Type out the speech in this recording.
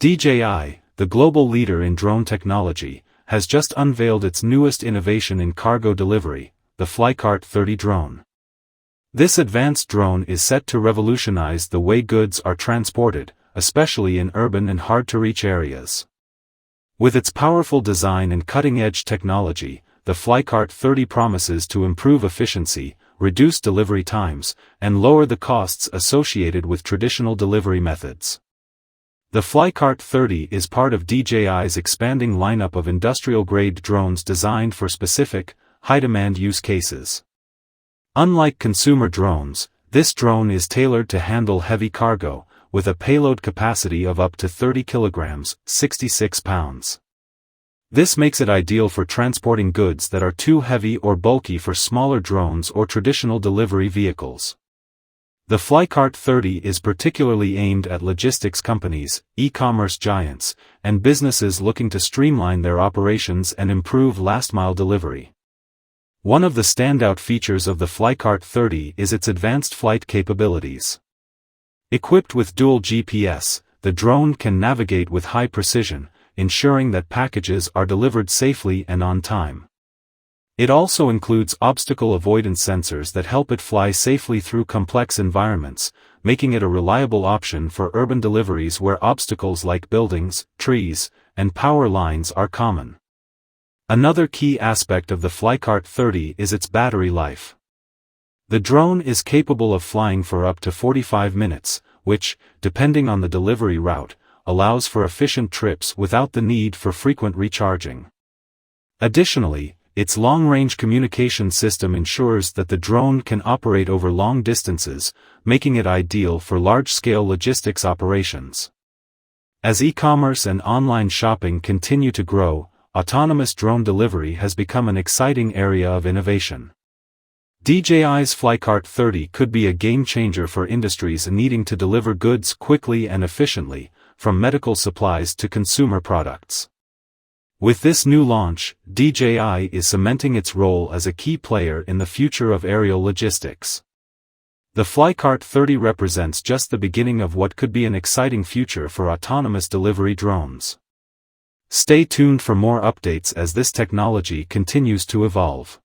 DJI, the global leader in drone technology, has just unveiled its newest innovation in cargo delivery, the FlyCart 30 drone. This advanced drone is set to revolutionize the way goods are transported, especially in urban and hard-to-reach areas. With its powerful design and cutting-edge technology, the FlyCart 30 promises to improve efficiency, reduce delivery times, and lower the costs associated with traditional delivery methods. The FlyCart 30 is part of DJI's expanding lineup of industrial-grade drones designed for specific, high-demand use cases. Unlike consumer drones, this drone is tailored to handle heavy cargo, with a payload capacity of up to 30 kilograms, 66 pounds. This makes it ideal for transporting goods that are too heavy or bulky for smaller drones or traditional delivery vehicles. The FlyCart 30 is particularly aimed at logistics companies, e-commerce giants, and businesses looking to streamline their operations and improve last-mile delivery. One of the standout features of the FlyCart 30 is its advanced flight capabilities. Equipped with dual GPS, the drone can navigate with high precision, ensuring that packages are delivered safely and on time. It also includes obstacle avoidance sensors that help it fly safely through complex environments, making it a reliable option for urban deliveries where obstacles like buildings, trees, and power lines are common. Another key aspect of the FlyCart 30 is its battery life. The drone is capable of flying for up to 45 minutes, which, depending on the delivery route, allows for efficient trips without the need for frequent recharging. Additionally, its long-range communication system ensures that the drone can operate over long distances, making it ideal for large-scale logistics operations. As e-commerce and online shopping continue to grow, autonomous drone delivery has become an exciting area of innovation. DJI's FlyCart 30 could be a game-changer for industries needing to deliver goods quickly and efficiently, from medical supplies to consumer products. With this new launch, DJI is cementing its role as a key player in the future of aerial logistics. The FlyCart 30 represents just the beginning of what could be an exciting future for autonomous delivery drones. Stay tuned for more updates as this technology continues to evolve.